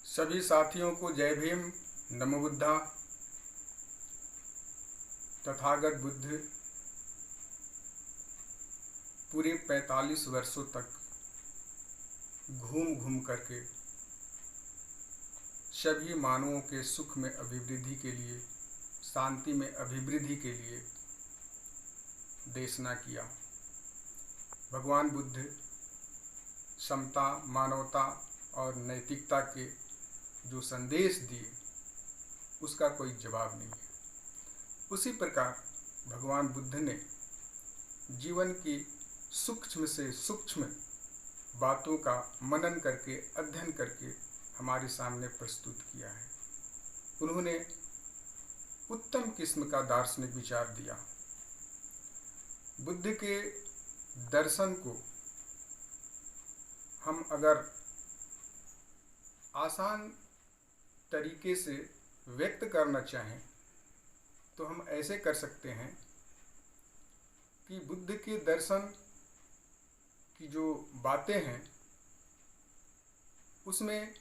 सभी साथियों को जय भीम। नमो बुद्धा। तथागत बुद्ध पूरे 45 वर्षों तक घूम घूम करके सभी मानवों के सुख में अभिवृद्धि के लिए, शांति में अभिवृद्धि के लिए देशना किया। भगवान बुद्ध समता, मानवता और नैतिकता के जो संदेश दिए उसका कोई जवाब नहीं है। उसी प्रकार भगवान बुद्ध ने जीवन की सूक्ष्म से सूक्ष्म बातों का मनन करके, अध्ययन करके हमारे सामने प्रस्तुत किया है। उन्होंने उत्तम किस्म का दार्शनिक विचार दिया। बुद्ध के दर्शन को हम अगर आसान तरीके से व्यक्त करना चाहें तो हम ऐसे कर सकते हैं कि बुद्ध के दर्शन की जो बातें हैं उसमें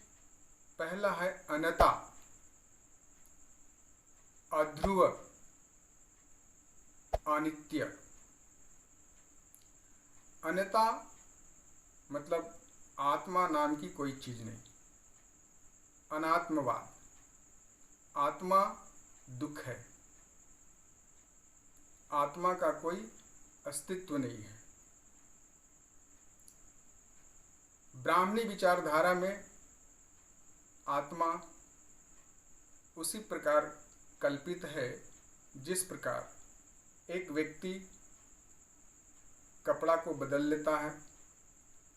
पहला है अनता, अध्रुव, अनित्य। अनता मतलब आत्मा नाम की कोई चीज नहीं। अनात्मवाद, आत्मा दुख है, आत्मा का कोई अस्तित्व नहीं है। ब्राह्मणी विचारधारा में आत्मा उसी प्रकार कल्पित है जिस प्रकार एक व्यक्ति कपड़ा को बदल लेता है,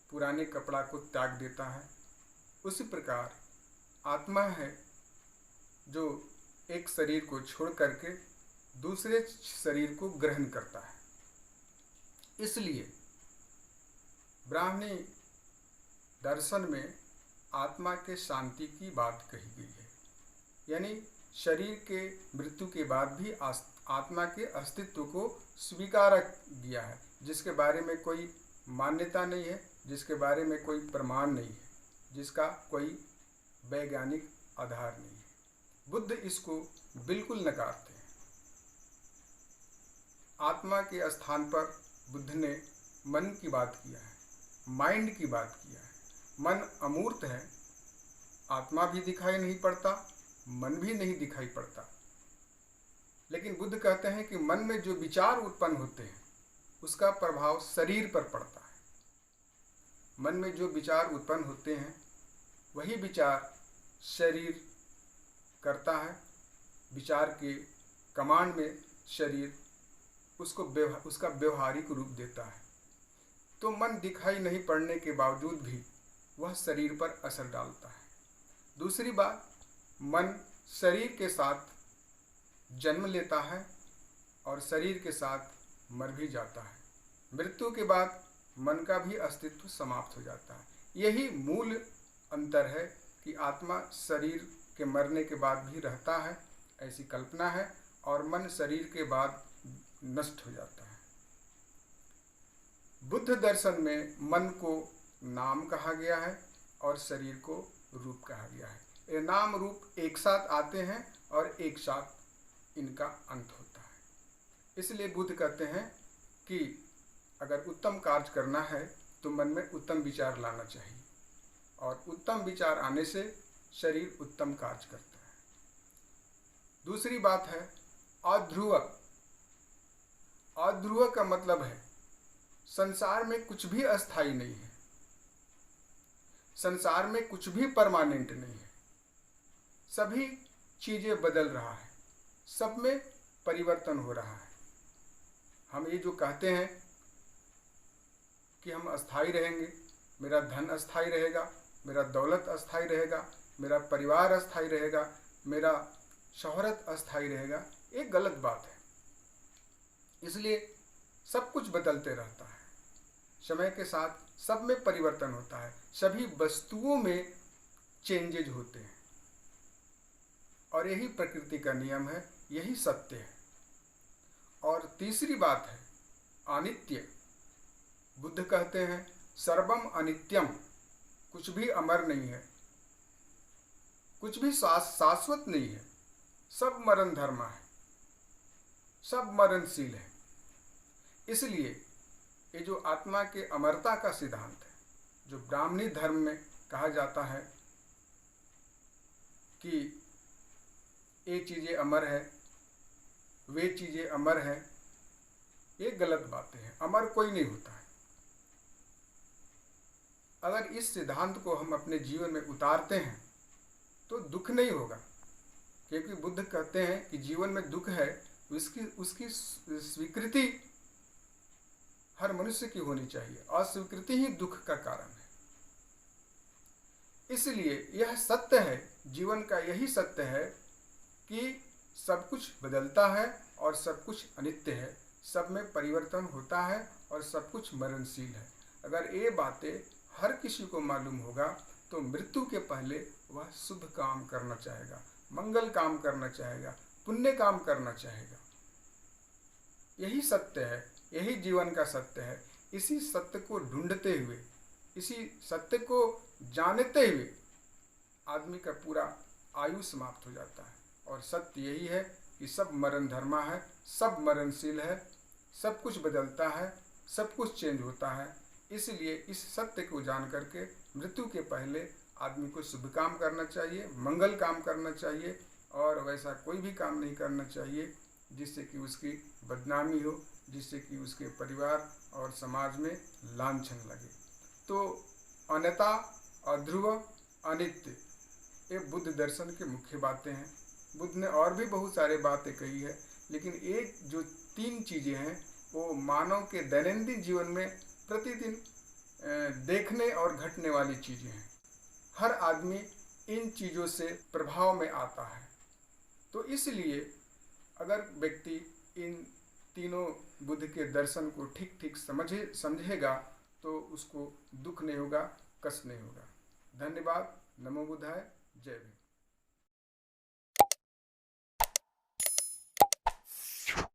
पुराने कपड़ा को त्याग देता है। उसी प्रकार आत्मा है जो एक शरीर को छोड़ करके दूसरे शरीर को ग्रहण करता है। इसलिए ब्राह्मणी दर्शन में आत्मा के शांति की बात कही गई है। यानी शरीर के मृत्यु के बाद भी आत्मा के अस्तित्व को स्वीकार किया है, जिसके बारे में कोई मान्यता नहीं है, जिसके बारे में कोई प्रमाण नहीं है, जिसका कोई वैज्ञानिक आधार नहीं है। बुद्ध इसको बिल्कुल नकारते हैं। आत्मा के स्थान पर बुद्ध ने मन की बात किया है, माइंड की बात किया है। मन अमूर्त है, आत्मा भी दिखाई नहीं पड़ता, मन भी नहीं दिखाई पड़ता। लेकिन बुद्ध कहते हैं कि मन में जो विचार उत्पन्न होते हैं उसका प्रभाव शरीर पर पड़ता है। मन में जो विचार उत्पन्न होते हैं वही विचार शरीर करता है। विचार के कमांड में शरीर उसका व्यवहारिक रूप देता है। तो मन दिखाई नहीं पड़ने के बावजूद भी वह शरीर पर असर डालता है। दूसरी बात, मन शरीर के साथ जन्म लेता है और शरीर के साथ मर भी जाता है। मृत्यु के बाद मन का भी अस्तित्व समाप्त हो जाता है। यही मूल अंतर है कि आत्मा शरीर के मरने के बाद भी रहता है, ऐसी कल्पना है, और मन शरीर के बाद नष्ट हो जाता है। बुद्ध दर्शन में मन को नाम कहा गया है और शरीर को रूप कहा गया है। ये नाम रूप एक साथ आते हैं और एक साथ इनका अंत होता है। इसलिए बुद्ध कहते हैं कि अगर उत्तम कार्य करना है तो मन में उत्तम विचार लाना चाहिए, और उत्तम विचार आने से शरीर उत्तम कार्य करता है। दूसरी बात है अध्रुव। अध्रुव का मतलब है संसार में कुछ भी अस्थायी नहीं है, संसार में कुछ भी परमानेंट नहीं है। सभी चीजें बदल रहा है, सब में परिवर्तन हो रहा है। हम ये जो कहते हैं कि हम अस्थायी रहेंगे, मेरा धन अस्थायी रहेगा, मेरा दौलत अस्थायी रहेगा, मेरा परिवार अस्थायी रहेगा, मेरा शोहरत अस्थायी रहेगा, ये गलत बात है। इसलिए सब कुछ बदलते रहता है। समय के साथ सब में परिवर्तन होता है, सभी वस्तुओं में चेंजेज होते हैं, और यही प्रकृति का नियम है, यही सत्य है। और तीसरी बात है अनित्य। बुद्ध कहते हैं सर्वम अनित्यम, कुछ भी अमर नहीं है। कुछ भी शाश्वत नहीं है, सब मरण धर्म है, सब मरणशील है। इसलिए ये जो आत्मा के अमरता का सिद्धांत है, जो ब्राह्मणी धर्म में कहा जाता है कि ये चीज़ें अमर है, वे चीज़ें अमर है, ये गलत बातें हैं। अमर कोई नहीं होता है। अगर इस सिद्धांत को हम अपने जीवन में उतारते हैं तो दुख नहीं होगा, क्योंकि बुद्ध कहते हैं कि जीवन में दुख है, उसकी स्वीकृति हर मनुष्य की होनी चाहिए। अस्वीकृति ही दुख का कारण है। इसलिए यह सत्य है, जीवन का यही सत्य है कि सब कुछ बदलता है और सब कुछ अनित्य है, सब में परिवर्तन होता है और सब कुछ मरणशील है। अगर ये बातें हर किसी को मालूम होगा तो मृत्यु के पहले वह शुभ काम करना चाहेगा, मंगल काम करना चाहेगा, पुण्य काम करना चाहेगा। यही सत्य है, यही जीवन का सत्य है। इसी सत्य को ढूंढते हुए, इसी सत्य को जानते हुए आदमी का पूरा आयु समाप्त हो जाता है। और सत्य यही है कि सब मरण धर्मा है, सब मरणशील है, सब कुछ बदलता है, सब कुछ चेंज होता है। इसलिए इस सत्य को जान करके मृत्यु के पहले आदमी को शुभ काम करना चाहिए, मंगल काम करना चाहिए, और वैसा कोई भी काम नहीं करना चाहिए जिससे कि उसकी बदनामी हो, जिससे कि उसके परिवार और समाज में लांछन लगे। तो अन्यता, अध्रुव, अनित्य, ये बुद्ध दर्शन के मुख्य बातें हैं। बुद्ध ने और भी बहुत सारे बातें कही है, लेकिन एक जो 3 चीज़ें हैं वो मानव के दैनंदिन जीवन में प्रतिदिन देखने और घटने वाली चीज़ें हैं। हर आदमी इन चीज़ों से प्रभाव में आता है। तो इसलिए अगर व्यक्ति इन तीनों बुद्ध के दर्शन को ठीक ठीक समझेगा तो उसको दुख नहीं होगा, कष्ट नहीं होगा। धन्यवाद। नमो बुद्धाय। जय भीम।